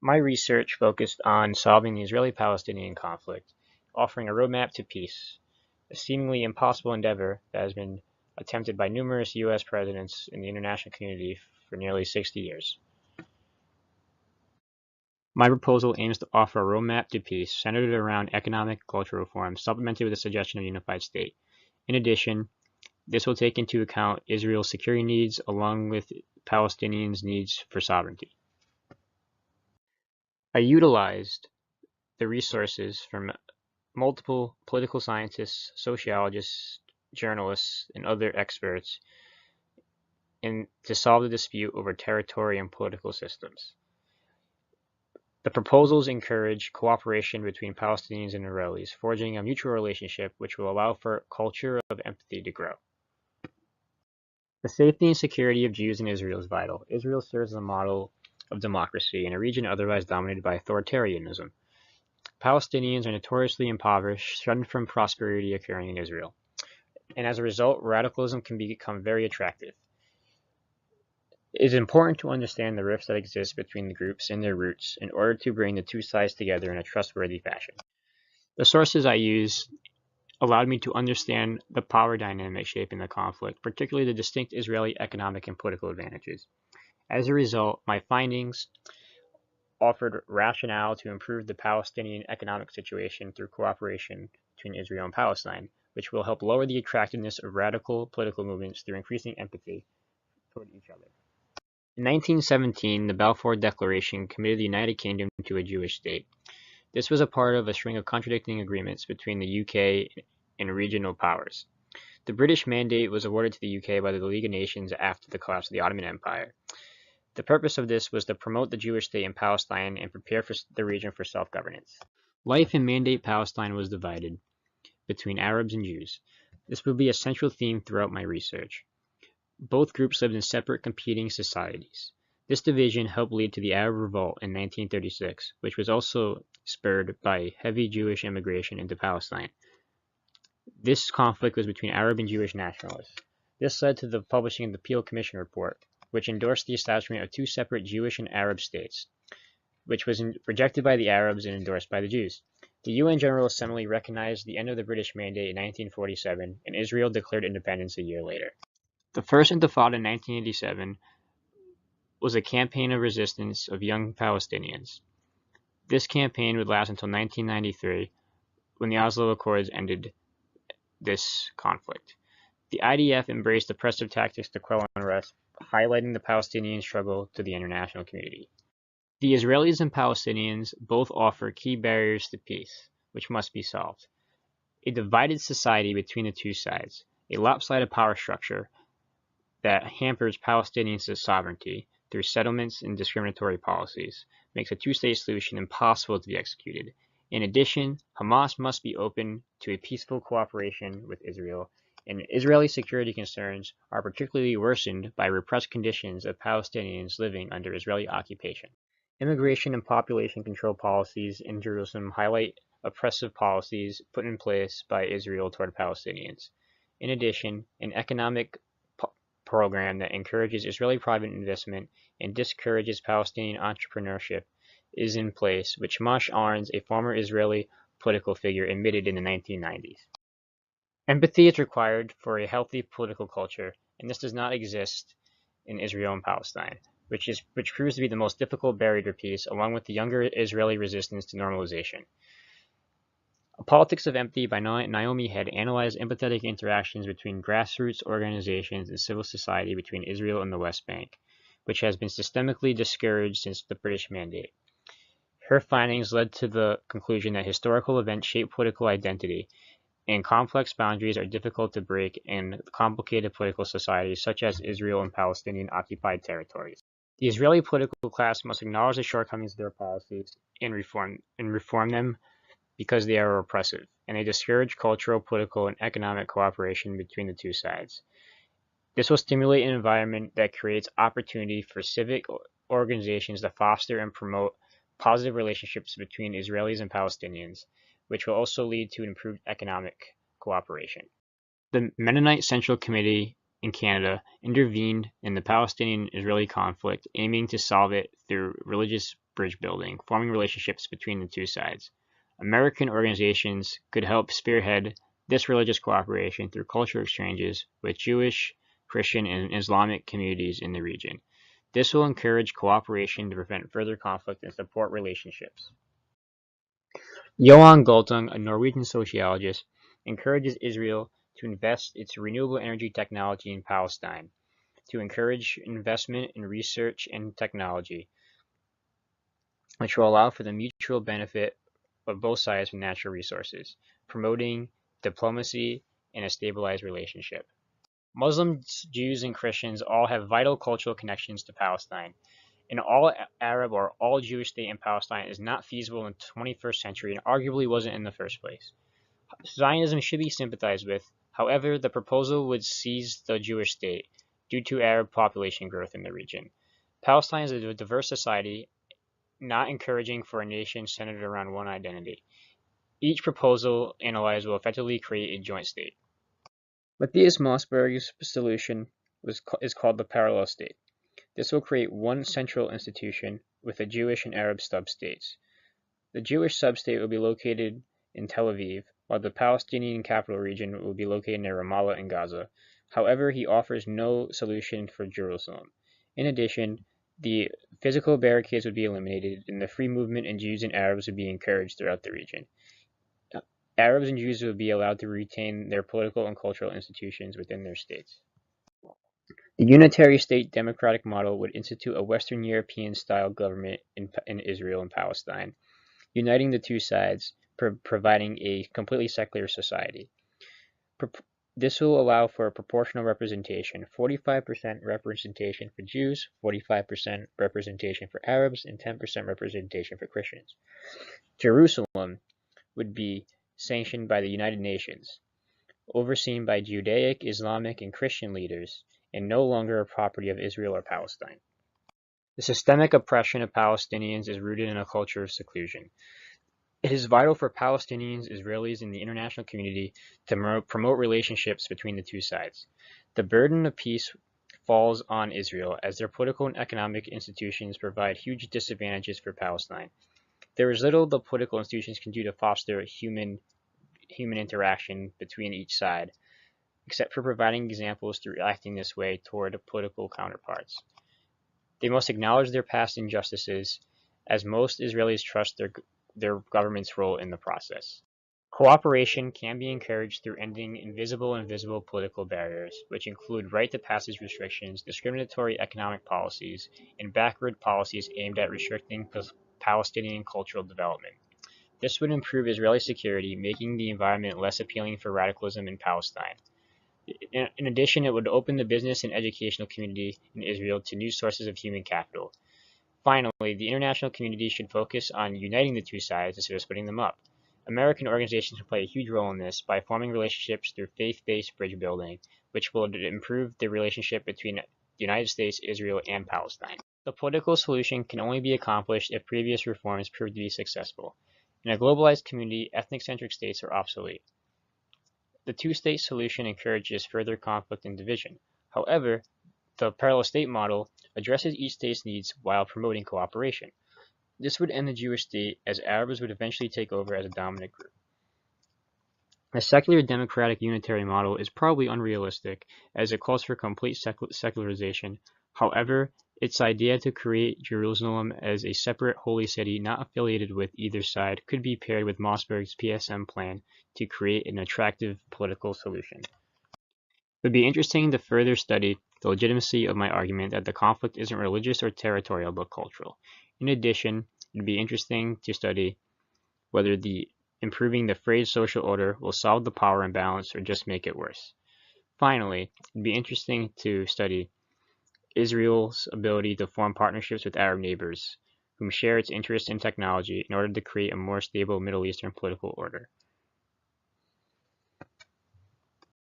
My research focused on solving the Israeli-Palestinian conflict, offering a roadmap to peace, a seemingly impossible endeavor that has been attempted by numerous U.S. presidents in the international community for nearly 60 years. My proposal aims to offer a roadmap to peace centered around economic and cultural reform, supplemented with a suggestion of a unified state. In addition, this will take into account Israel's security needs along with Palestinians' needs for sovereignty. I utilized the resources from multiple political scientists, sociologists, journalists, and other experts to solve the dispute over territory and political systems. The proposals encourage cooperation between Palestinians and Israelis, forging a mutual relationship which will allow for a culture of empathy to grow. The safety and security of Jews in Israel is vital. Israel serves as a model of democracy in a region otherwise dominated by authoritarianism. Palestinians are notoriously impoverished, shunned from prosperity occurring in Israel. And as a result, radicalism can become very attractive. It is important to understand the rifts that exist between the groups and their roots in order to bring the two sides together in a trustworthy fashion. The sources I use allowed me to understand the power dynamic shaping the conflict, particularly the distinct Israeli economic and political advantages. As a result, my findings offered rationale to improve the Palestinian economic situation through cooperation between Israel and Palestine, which will help lower the attractiveness of radical political movements through increasing empathy toward each other. In 1917, the Balfour Declaration committed the United Kingdom to a Jewish state. This was a part of a string of contradicting agreements between the UK and regional powers. The British Mandate was awarded to the UK by the League of Nations after the collapse of the Ottoman Empire. The purpose of this was to promote the Jewish state in Palestine and prepare for the region for self-governance. Life in Mandate Palestine was divided between Arabs and Jews. This will be a central theme throughout my research. Both groups lived in separate competing societies. This division helped lead to the Arab Revolt in 1936, which was also spurred by heavy Jewish immigration into Palestine. This conflict was between Arab and Jewish nationalists. This led to the publishing of the Peel Commission report, which endorsed the establishment of two separate Jewish and Arab states, which was rejected by the Arabs and endorsed by the Jews. The UN General Assembly recognized the end of the British Mandate in 1947, and Israel declared independence a year later. The First Intifada in 1987 was a campaign of resistance of young Palestinians. This campaign would last until 1993, when the Oslo Accords ended this conflict. The IDF embraced oppressive tactics to quell unrest, highlighting the Palestinian struggle to the international community. The Israelis and Palestinians both offer key barriers to peace, which must be solved. A divided society between the two sides, a lopsided power structure that hampers Palestinian sovereignty through settlements and discriminatory policies, makes a two-state solution impossible to be executed. In addition, Hamas must be open to a peaceful cooperation with Israel, and Israeli security concerns are particularly worsened by repressed conditions of Palestinians living under Israeli occupation. Immigration and population control policies in Jerusalem highlight oppressive policies put in place by Israel toward Palestinians. In addition, an economic program that encourages Israeli private investment and discourages Palestinian entrepreneurship is in place, which Mosh Arns, a former Israeli political figure, admitted in the 1990s. Empathy is required for a healthy political culture, and this does not exist in Israel and Palestine, which proves to be the most difficult barrier to peace, along with the younger Israeli resistance to normalization. A Politics of Empathy by Naomi Head analyzed empathetic interactions between grassroots organizations and civil society between Israel and the West Bank, which has been systemically discouraged since the British Mandate. Her findings led to the conclusion that historical events shape political identity, and complex boundaries are difficult to break in complicated political societies such as Israel and Palestinian occupied territories. The Israeli political class must acknowledge the shortcomings of their policies and reform them because they are oppressive, and they discourage cultural, political, and economic cooperation between the two sides. This will stimulate an environment that creates opportunity for civic organizations to foster and promote positive relationships between Israelis and Palestinians, which will also lead to improved economic cooperation. The Mennonite Central Committee and Canada intervened in the Palestinian-Israeli conflict, aiming to solve it through religious bridge building, forming relationships between the two sides. American organizations could help spearhead this religious cooperation through cultural exchanges with Jewish, Christian, and Islamic communities in the region. This will encourage cooperation to prevent further conflict and support relationships. Johan Galtung, a Norwegian sociologist, encourages Israel to invest its renewable energy technology in Palestine, to encourage investment in research and technology, which will allow for the mutual benefit of both sides from natural resources, promoting diplomacy and a stabilized relationship. Muslims, Jews, and Christians all have vital cultural connections to Palestine. An all-Arab or all-Jewish state in Palestine is not feasible in the 21st century and arguably wasn't in the first place. Zionism should be sympathized with. However, the proposal would seize the Jewish state due to Arab population growth in the region. Palestine is a diverse society, not encouraging for a nation centered around one identity. Each proposal analyzed will effectively create a joint state. Matthias Mossberg's solution is called the parallel state. This will create one central institution with the Jewish and Arab sub-states. The Jewish sub-state will be located in Tel Aviv, while the Palestinian capital region will be located near Ramallah and Gaza. However, he offers no solution for Jerusalem. In addition, the physical barricades would be eliminated, and the free movement of Jews and Arabs would be encouraged throughout the region. Arabs and Jews would be allowed to retain their political and cultural institutions within their states. The unitary state democratic model would institute a Western European-style government in Israel and Palestine, uniting the two sides, providing a completely secular society. This will allow for a proportional representation, 45% representation for Jews, 45% representation for Arabs, and 10% representation for Christians. Jerusalem would be sanctioned by the United Nations, overseen by Judaic, Islamic, and Christian leaders, and no longer a property of Israel or Palestine. The systemic oppression of Palestinians is rooted in a culture of seclusion. It is vital for Palestinians, Israelis, and the international community to promote relationships between the two sides. The burden of peace falls on Israel, as their political and economic institutions provide huge disadvantages for Palestine. There is little the political institutions can do to foster human interaction between each side, except for providing examples through acting this way toward political counterparts. They must acknowledge their past injustices, as most Israelis trust their government's role in the process. Cooperation can be encouraged through ending invisible and visible political barriers, which include right to passage restrictions, discriminatory economic policies, and backward policies aimed at restricting Palestinian cultural development. This would improve Israeli security, making the environment less appealing for radicalism in Palestine. In addition, it would open the business and educational community in Israel to new sources of human capital. Finally, the international community should focus on uniting the two sides instead of splitting them up. American organizations can play a huge role in this by forming relationships through faith-based bridge building, which will improve the relationship between the United States, Israel, and Palestine. The political solution can only be accomplished if previous reforms prove to be successful. In a globalized community, ethnic-centric states are obsolete. The two-state solution encourages further conflict and division. However, the parallel state model addresses each state's needs while promoting cooperation. This would end the Jewish state, as Arabs would eventually take over as a dominant group. The secular democratic unitary model is probably unrealistic, as it calls for complete secularization. However, its idea to create Jerusalem as a separate holy city not affiliated with either side could be paired with Mossberg's PSM plan to create an attractive political solution. It would be interesting to further study the legitimacy of my argument that the conflict isn't religious or territorial but cultural. In addition, it would be interesting to study whether improving the frayed social order will solve the power imbalance or just make it worse. Finally, it would be interesting to study Israel's ability to form partnerships with Arab neighbors whom share its interest in technology in order to create a more stable Middle Eastern political order.